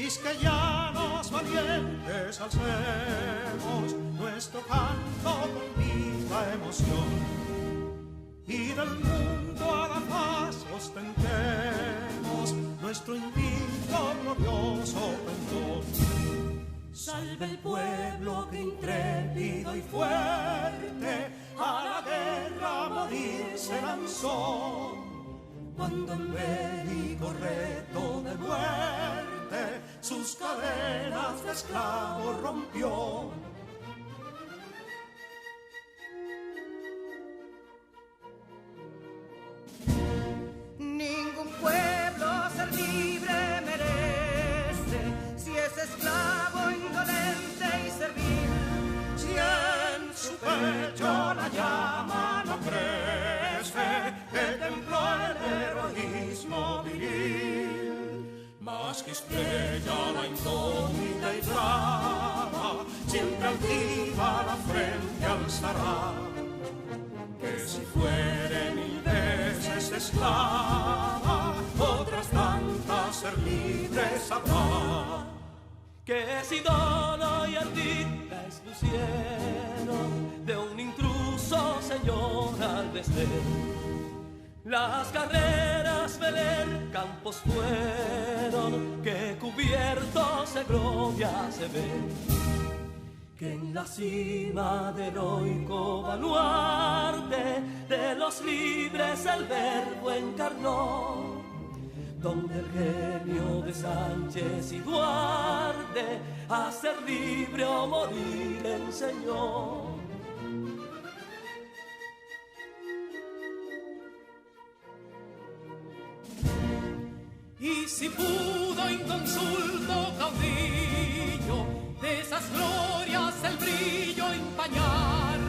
quisqueyanos valientes alcemos nuestro canto con viva emoción, y del mundo a la paz ostentemos nuestro invicto glorioso pendón. Salve el pueblo que intrépido y fuerte a la guerra a morir se lanzó, cuando el bélico reto de muerte sus cadenas de esclavos rompió. Ningún pueblo ser libre merece si es esclavo, indolente y servil. Si en su pecho la llama no crece, que templó el heroísmo viril, más que estrella la indómita y brava, siempre altiva la frente alzará, que si fuere mil veces esclava, otras tantas ser libres habrá. Que si Dono y Ardita expusieron de un intruso señor al desdén, las carreras Belén campos fueron, que cubiertos de gloria se ven, que en la cima del heroico baluarte de los libres el verbo encarnó, donde el genio de Sánchez y Duarte a ser libre o morir enseñó. Y si pudo inconsulto caudillo de esas glorias el brillo empañar,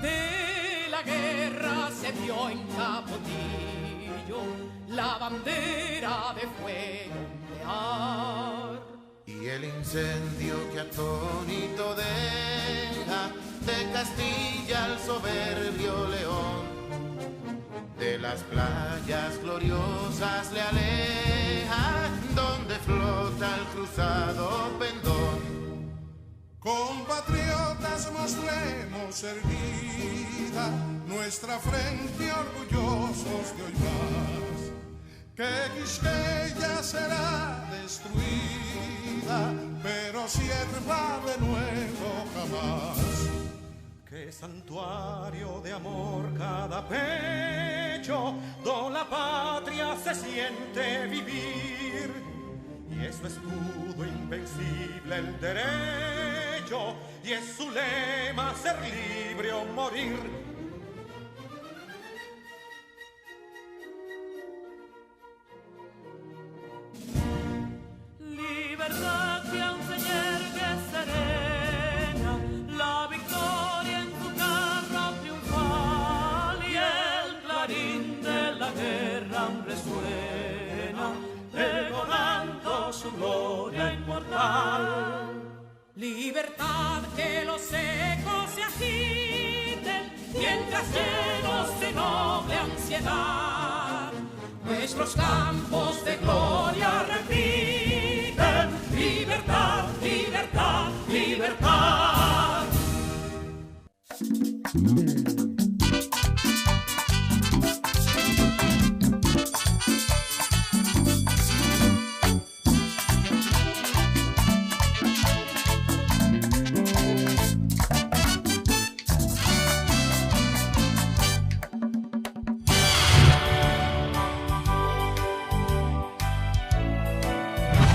de la guerra se vio en Capotillo la bandera de fuego ondear. Y el incendio que atónito deja de Castilla al soberbio león, de las playas gloriosas le aleja, donde flota el cruzado pendón. Compatriotas, mostremos erguida nuestra frente orgullosos de hoy más, que Quisqueya será destruida, pero sierva de nuevo jamás. Que santuario de amor cada pecho, donde la patria se siente vivir, y es su escudo invencible el derecho, y es su lema ser libre o morir. Libertad que aún se yergue serena, la victoria en tu carro triunfal, y el clarín de la guerra aún resuena, pregonando su gloria inmortal. Libertad, que los ecos se agiten, mientras llenos de noble ansiedad, nuestros campos de gloria repiten. Libertad, libertad, libertad.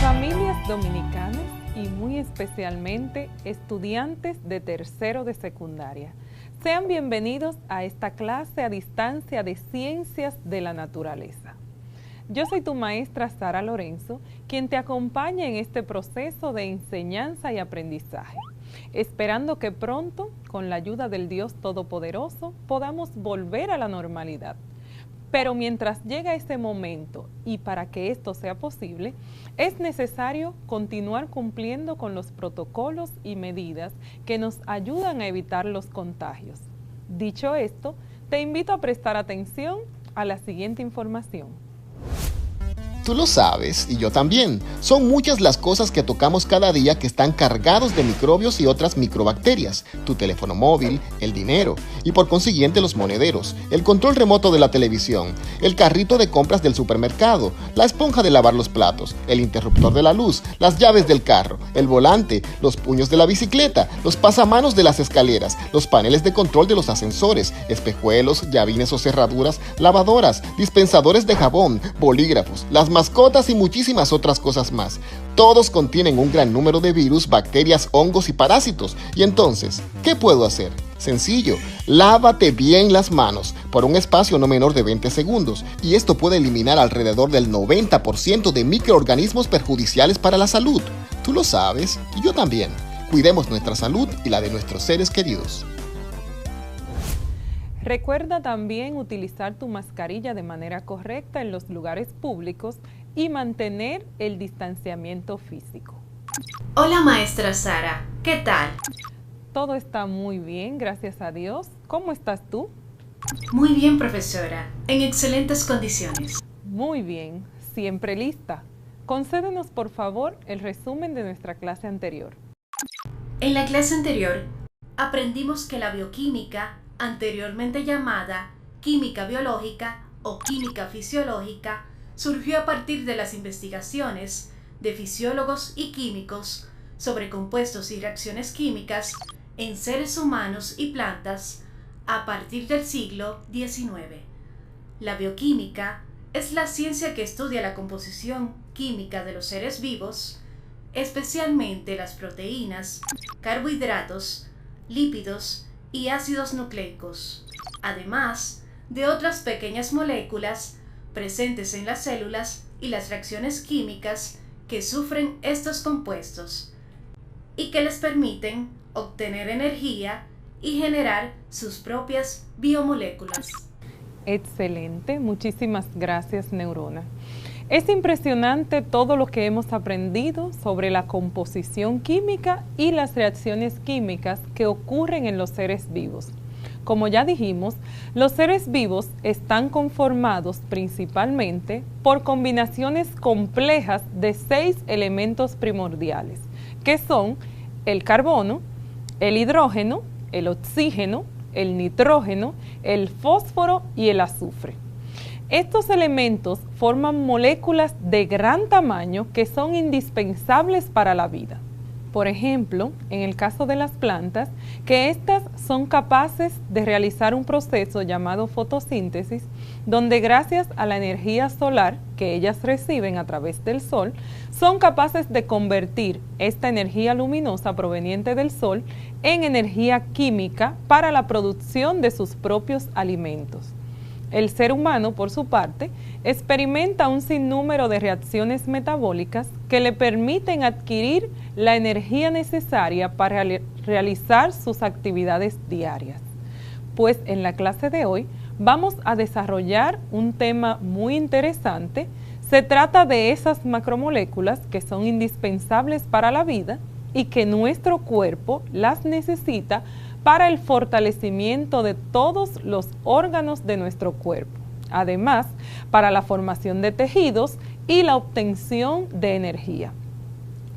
Familias dominicanas y muy especialmente estudiantes de tercero de secundaria, sean bienvenidos a esta clase a distancia de Ciencias de la Naturaleza. Yo soy tu maestra Sara Lorenzo, quien te acompaña en este proceso de enseñanza y aprendizaje, esperando que pronto, con la ayuda del Dios Todopoderoso, podamos volver a la normalidad. Pero mientras llega ese momento y para que esto sea posible, es necesario continuar cumpliendo con los protocolos y medidas que nos ayudan a evitar los contagios. Dicho esto, te invito a prestar atención a la siguiente información. Tú lo sabes, y yo también. Son muchas las cosas que tocamos cada día que están cargados de microbios y otras microbacterias. Tu teléfono móvil, el dinero, y por consiguiente los monederos, el control remoto de la televisión, el carrito de compras del supermercado, la esponja de lavar los platos, el interruptor de la luz, las llaves del carro, el volante, los puños de la bicicleta, los pasamanos de las escaleras, los paneles de control de los ascensores, espejuelos, llavines o cerraduras, lavadoras, dispensadores de jabón, bolígrafos, las mascotas y muchísimas otras cosas más. Todos contienen un gran número de virus, bacterias, hongos y parásitos. Y entonces, ¿qué puedo hacer? Sencillo, lávate bien las manos por un espacio no menor de 20 segundos y esto puede eliminar alrededor del 90% de microorganismos perjudiciales para la salud. Tú lo sabes y yo también. Cuidemos nuestra salud y la de nuestros seres queridos. Recuerda también utilizar tu mascarilla de manera correcta en los lugares públicos y mantener el distanciamiento físico. Hola maestra Sara, ¿qué tal? Todo está muy bien, gracias a Dios. ¿Cómo estás tú? Muy bien, profesora, en excelentes condiciones. Muy bien, siempre lista. Concédenos por favor el resumen de nuestra clase anterior. En la clase anterior aprendimos que la bioquímica, anteriormente llamada química biológica o química fisiológica, surgió a partir de las investigaciones de fisiólogos y químicos sobre compuestos y reacciones químicas en seres humanos y plantas a partir del siglo XIX. La bioquímica es la ciencia que estudia la composición química de los seres vivos, especialmente las proteínas, carbohidratos, lípidos y ácidos nucleicos, además de otras pequeñas moléculas presentes en las células y las reacciones químicas que sufren estos compuestos y que les permiten obtener energía y generar sus propias biomoléculas. Excelente, muchísimas gracias, Neurona. Es impresionante todo lo que hemos aprendido sobre la composición química y las reacciones químicas que ocurren en los seres vivos. Como ya dijimos, los seres vivos están conformados principalmente por combinaciones complejas de 6 elementos primordiales, que son el carbono, el hidrógeno, el oxígeno, el nitrógeno, el fósforo y el azufre. Estos elementos forman moléculas de gran tamaño que son indispensables para la vida. Por ejemplo, en el caso de las plantas, que éstas son capaces de realizar un proceso llamado fotosíntesis, donde gracias a la energía solar que ellas reciben a través del sol, son capaces de convertir esta energía luminosa proveniente del sol en energía química para la producción de sus propios alimentos. El ser humano, por su parte, experimenta un sinnúmero de reacciones metabólicas que le permiten adquirir la energía necesaria para realizar sus actividades diarias. Pues en la clase de hoy vamos a desarrollar un tema muy interesante. Se trata de esas macromoléculas que son indispensables para la vida y que nuestro cuerpo las necesita para el fortalecimiento de todos los órganos de nuestro cuerpo, además para la formación de tejidos y la obtención de energía.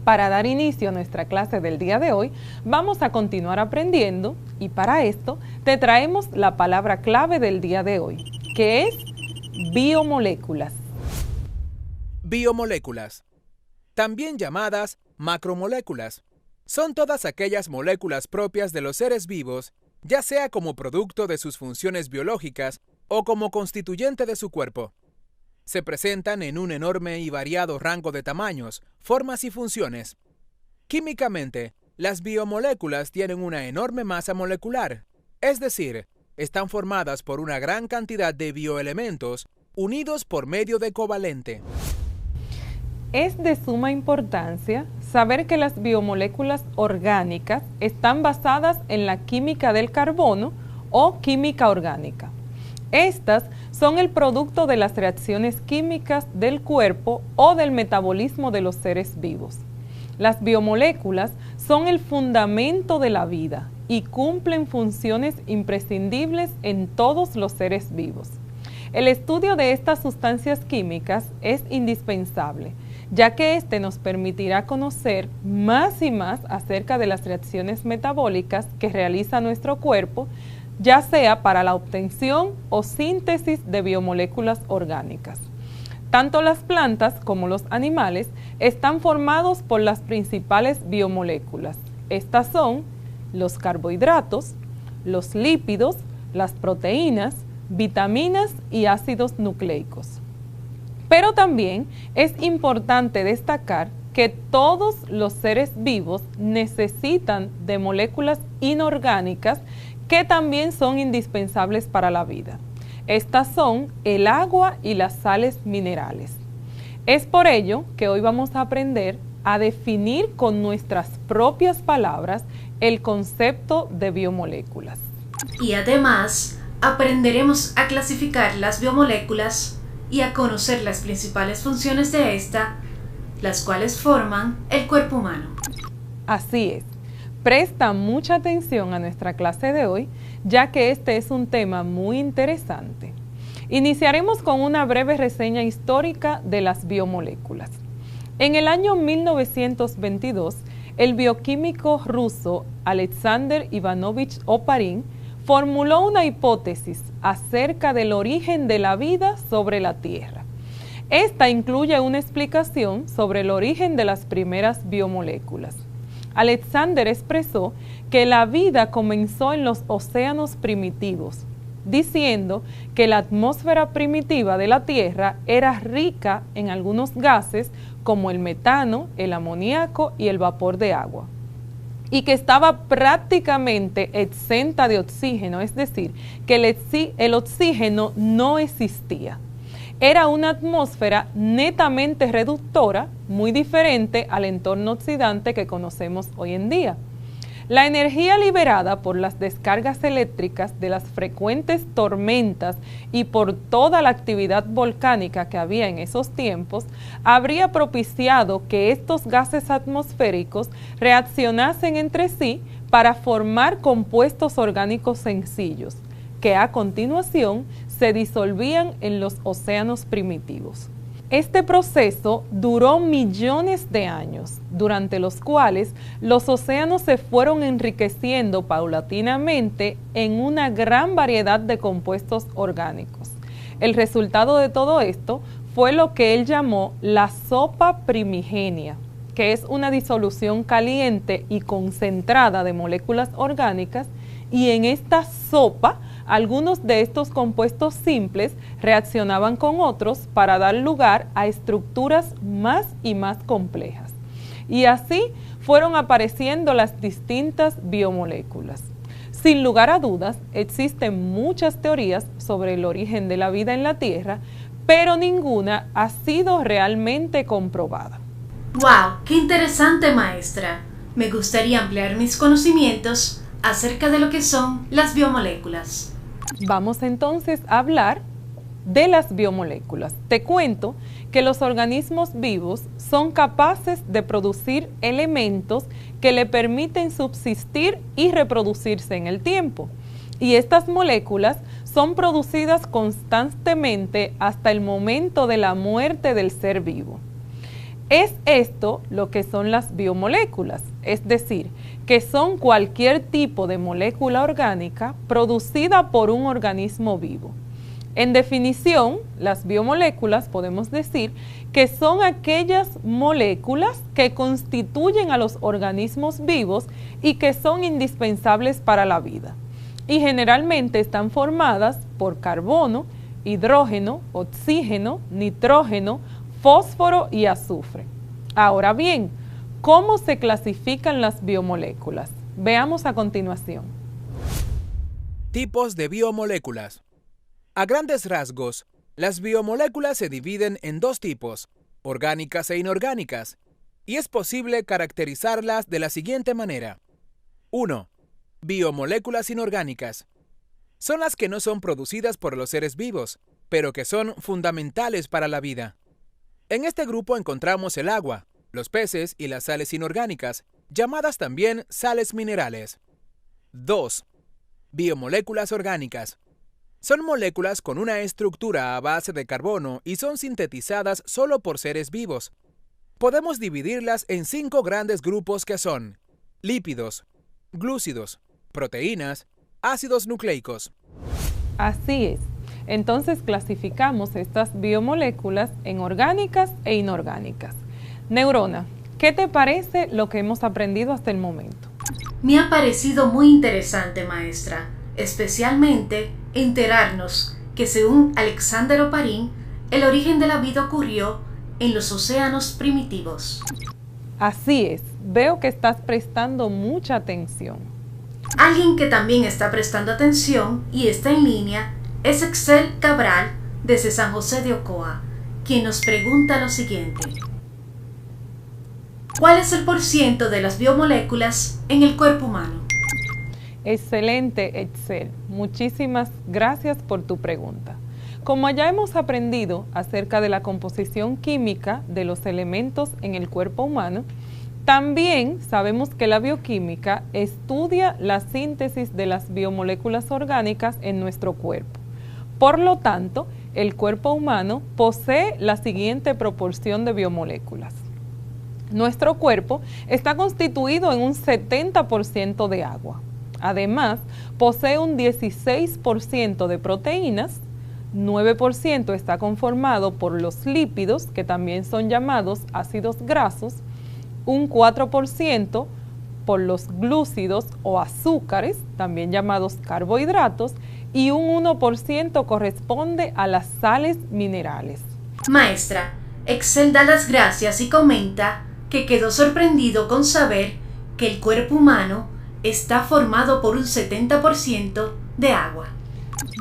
Para dar inicio a nuestra clase del día de hoy, vamos a continuar aprendiendo y para esto te traemos la palabra clave del día de hoy, que es biomoléculas. Biomoléculas, también llamadas macromoléculas, son todas aquellas moléculas propias de los seres vivos, ya sea como producto de sus funciones biológicas o como constituyente de su cuerpo. Se presentan en un enorme y variado rango de tamaños, formas y funciones. Químicamente, las biomoléculas tienen una enorme masa molecular, es decir, están formadas por una gran cantidad de bioelementos unidos por medio de covalente. Es de suma importancia saber que las biomoléculas orgánicas están basadas en la química del carbono o química orgánica. Estas son el producto de las reacciones químicas del cuerpo o del metabolismo de los seres vivos. Las biomoléculas son el fundamento de la vida y cumplen funciones imprescindibles en todos los seres vivos. El estudio de estas sustancias químicas es indispensable, ya que este nos permitirá conocer más y más acerca de las reacciones metabólicas que realiza nuestro cuerpo, ya sea para la obtención o síntesis de biomoléculas orgánicas. Tanto las plantas como los animales están formados por las principales biomoléculas. Estas son los carbohidratos, los lípidos, las proteínas, vitaminas y ácidos nucleicos. Pero también es importante destacar que todos los seres vivos necesitan de moléculas inorgánicas que también son indispensables para la vida. Estas son el agua y las sales minerales. Es por ello que hoy vamos a aprender a definir con nuestras propias palabras el concepto de biomoléculas. Y además, aprenderemos a clasificar las biomoléculas y a conocer las principales funciones de esta, las cuales forman el cuerpo humano. Así es. Presta mucha atención a nuestra clase de hoy, ya que este es un tema muy interesante. Iniciaremos con una breve reseña histórica de las biomoléculas. En el año 1922, el bioquímico ruso Alexander Ivanovich Oparin formuló una hipótesis acerca del origen de la vida sobre la Tierra. Esta incluye una explicación sobre el origen de las primeras biomoléculas. Alexander expresó que la vida comenzó en los océanos primitivos, diciendo que la atmósfera primitiva de la Tierra era rica en algunos gases como el metano, el amoníaco y el vapor de agua, y que estaba prácticamente exenta de oxígeno, es decir, que el oxígeno no existía. Era una atmósfera netamente reductora, muy diferente al entorno oxidante que conocemos hoy en día. La energía liberada por las descargas eléctricas de las frecuentes tormentas y por toda la actividad volcánica que había en esos tiempos, habría propiciado que estos gases atmosféricos reaccionasen entre sí para formar compuestos orgánicos sencillos, que a continuación se disolvían en los océanos primitivos. Este proceso duró millones de años, durante los cuales los océanos se fueron enriqueciendo paulatinamente en una gran variedad de compuestos orgánicos. El resultado de todo esto fue lo que él llamó la sopa primigenia, que es una disolución caliente y concentrada de moléculas orgánicas, y en esta sopa algunos de estos compuestos simples reaccionaban con otros para dar lugar a estructuras más y más complejas. Y así fueron apareciendo las distintas biomoléculas. Sin lugar a dudas, existen muchas teorías sobre el origen de la vida en la Tierra, pero ninguna ha sido realmente comprobada. ¡Wow! ¡Qué interesante, maestra! Me gustaría ampliar mis conocimientos acerca de lo que son las biomoléculas. Vamos entonces a hablar de las biomoléculas. Te cuento que los organismos vivos son capaces de producir elementos que le permiten subsistir y reproducirse en el tiempo. Y estas moléculas son producidas constantemente hasta el momento de la muerte del ser vivo. Es esto lo que son las biomoléculas, es decir, que son cualquier tipo de molécula orgánica producida por un organismo vivo. En definición, las biomoléculas podemos decir que son aquellas moléculas que constituyen a los organismos vivos y que son indispensables para la vida. Y generalmente están formadas por carbono, hidrógeno, oxígeno, nitrógeno, fósforo y azufre. Ahora bien, ¿cómo se clasifican las biomoléculas? Veamos a continuación. Tipos de biomoléculas. A grandes rasgos, las biomoléculas se dividen en dos tipos, orgánicas e inorgánicas, y es posible caracterizarlas de la siguiente manera. 1. Biomoléculas inorgánicas. Son las que no son producidas por los seres vivos, pero que son fundamentales para la vida. En este grupo encontramos el agua, los peces y las sales inorgánicas, llamadas también sales minerales. 2. Biomoléculas orgánicas. Son moléculas con una estructura a base de carbono y son sintetizadas solo por seres vivos. Podemos dividirlas en 5 grandes grupos que son lípidos, glúcidos, proteínas, ácidos nucleicos. Así es. Entonces clasificamos estas biomoléculas en orgánicas e inorgánicas. Neurona, ¿qué te parece lo que hemos aprendido hasta el momento? Me ha parecido muy interesante, maestra, especialmente enterarnos que según Alexander Oparin, el origen de la vida ocurrió en los océanos primitivos. Así es, veo que estás prestando mucha atención. Alguien que también está prestando atención y está en línea es Excel Cabral desde San José de Ocoa, quien nos pregunta lo siguiente. ¿Cuál es el porciento de las biomoléculas en el cuerpo humano? Excelente, Excel. Muchísimas gracias por tu pregunta. Como ya hemos aprendido acerca de la composición química de los elementos en el cuerpo humano, también sabemos que la bioquímica estudia la síntesis de las biomoléculas orgánicas en nuestro cuerpo. Por lo tanto, el cuerpo humano posee la siguiente proporción de biomoléculas. Nuestro cuerpo está constituido en un 70% de agua. Además, posee un 16% de proteínas, 9% está conformado por los lípidos, que también son llamados ácidos grasos, un 4% por los glúcidos o azúcares, también llamados carbohidratos, y un 1% corresponde a las sales minerales. Maestra, Excel da las gracias y comenta que quedó sorprendido con saber que el cuerpo humano está formado por un 70% de agua.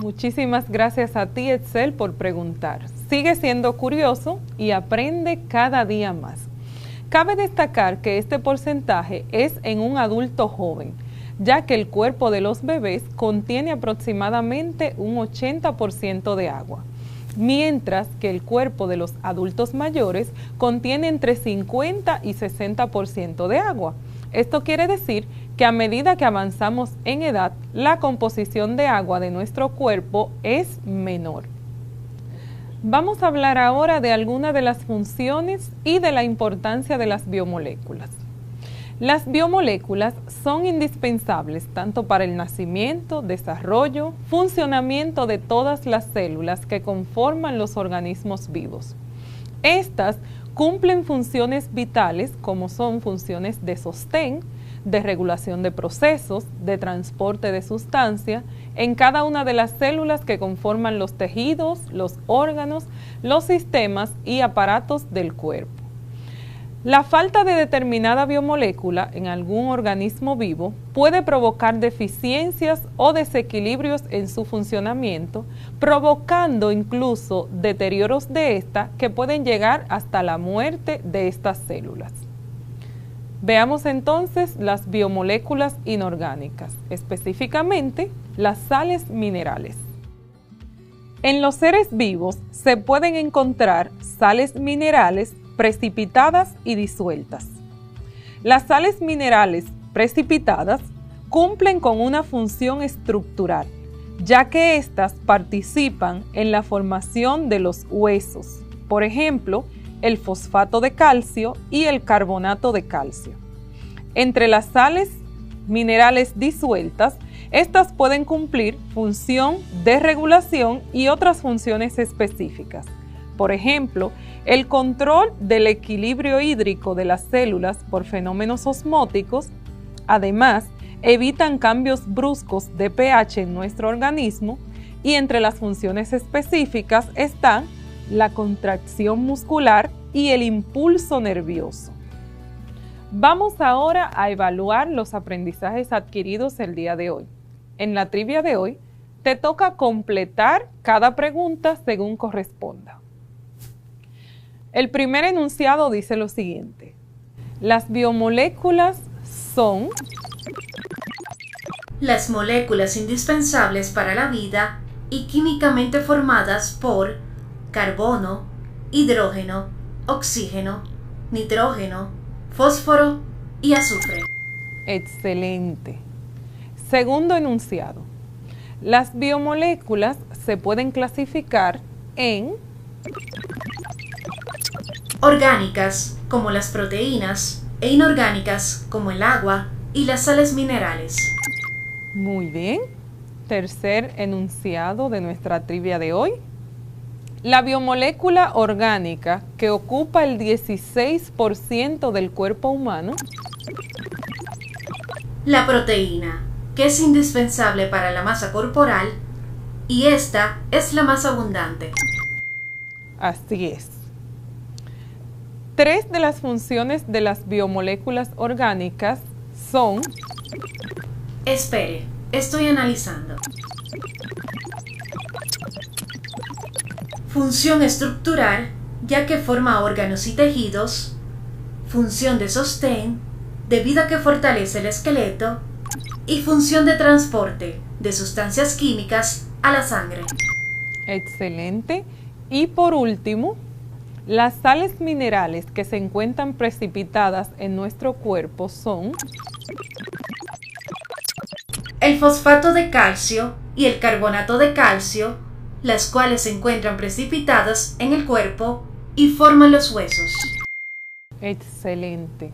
Muchísimas gracias a ti, Excel, por preguntar. Sigue siendo curioso y aprende cada día más. Cabe destacar que este porcentaje es en un adulto joven, ya que el cuerpo de los bebés contiene aproximadamente un 80% de agua, mientras que el cuerpo de los adultos mayores contiene entre 50 y 60% de agua. Esto quiere decir que a medida que avanzamos en edad, la composición de agua de nuestro cuerpo es menor. Vamos a hablar ahora de algunas de las funciones y de la importancia de las biomoléculas. Las biomoléculas son indispensables tanto para el nacimiento, desarrollo, funcionamiento de todas las células que conforman los organismos vivos. Estas cumplen funciones vitales como son funciones de sostén, de regulación de procesos, de transporte de sustancia en cada una de las células que conforman los tejidos, los órganos, los sistemas y aparatos del cuerpo. La falta de determinada biomolécula en algún organismo vivo puede provocar deficiencias o desequilibrios en su funcionamiento, provocando incluso deterioros de esta que pueden llegar hasta la muerte de estas células. Veamos entonces las biomoléculas inorgánicas, específicamente las sales minerales. En los seres vivos se pueden encontrar sales minerales precipitadas y disueltas. Las sales minerales precipitadas cumplen con una función estructural, ya que éstas participan en la formación de los huesos, por ejemplo, el fosfato de calcio y el carbonato de calcio. Entre las sales minerales disueltas, estas pueden cumplir función de regulación y otras funciones específicas. Por ejemplo, el control del equilibrio hídrico de las células por fenómenos osmóticos. Además, evitan cambios bruscos de pH en nuestro organismo y entre las funciones específicas están la contracción muscular y el impulso nervioso. Vamos ahora a evaluar los aprendizajes adquiridos el día de hoy. En la trivia de hoy, te toca completar cada pregunta según corresponda. El primer enunciado dice lo siguiente: las biomoléculas son las moléculas indispensables para la vida y químicamente formadas por carbono, hidrógeno, oxígeno, nitrógeno, fósforo y azufre. Excelente. Segundo enunciado: las biomoléculas se pueden clasificar en orgánicas, como las proteínas, e inorgánicas, como el agua y las sales minerales. Muy bien. Tercer enunciado de nuestra trivia de hoy. La biomolécula orgánica que ocupa el 16% del cuerpo humano. La proteína, que es indispensable para la masa corporal, y esta es la más abundante. Así es. 3 de las funciones de las biomoléculas orgánicas son... Espere, estoy analizando. Función estructural, ya que forma órganos y tejidos. Función de sostén, debido a que fortalece el esqueleto. Y función de transporte de sustancias químicas a la sangre. Excelente. Y por último, las sales minerales que se encuentran precipitadas en nuestro cuerpo son... El fosfato de calcio y el carbonato de calcio, las cuales se encuentran precipitadas en el cuerpo y forman los huesos. Excelente.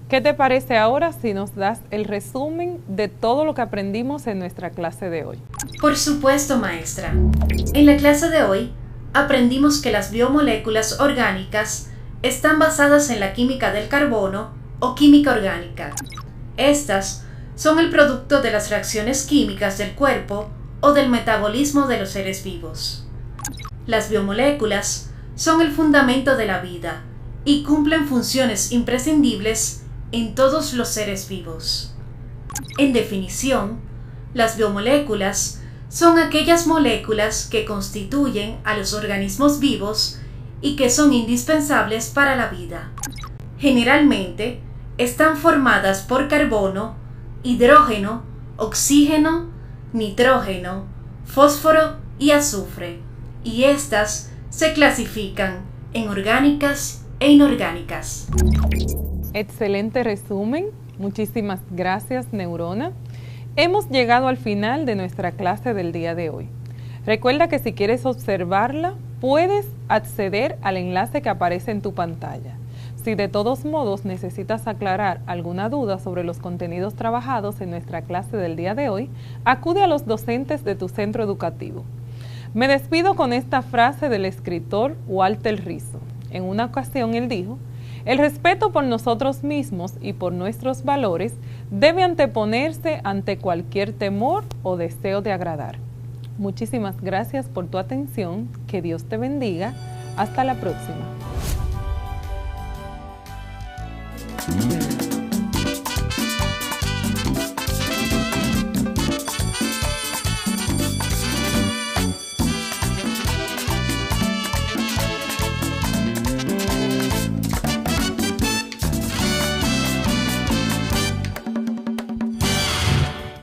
¿Qué te parece ahora si nos das el resumen de todo lo que aprendimos en nuestra clase de hoy? Por supuesto, maestra. En la clase de hoy aprendimos que las biomoléculas orgánicas están basadas en la química del carbono o química orgánica. Estas son el producto de las reacciones químicas del cuerpo o del metabolismo de los seres vivos. Las biomoléculas son el fundamento de la vida y cumplen funciones imprescindibles en todos los seres vivos. En definición, las biomoléculas son aquellas moléculas que constituyen a los organismos vivos y que son indispensables para la vida. Generalmente, están formadas por carbono, hidrógeno, oxígeno, nitrógeno, fósforo y azufre, y estas se clasifican en orgánicas e inorgánicas. Excelente resumen. Muchísimas gracias, Neurona. Hemos llegado al final de nuestra clase del día de hoy. Recuerda que si quieres observarla, puedes acceder al enlace que aparece en tu pantalla. Si de todos modos necesitas aclarar alguna duda sobre los contenidos trabajados en nuestra clase del día de hoy, acude a los docentes de tu centro educativo. Me despido con esta frase del escritor Walter Rizzo. En una ocasión él dijo: el respeto por nosotros mismos y por nuestros valores debe anteponerse ante cualquier temor o deseo de agradar. Muchísimas gracias por tu atención. Que Dios te bendiga. Hasta la próxima.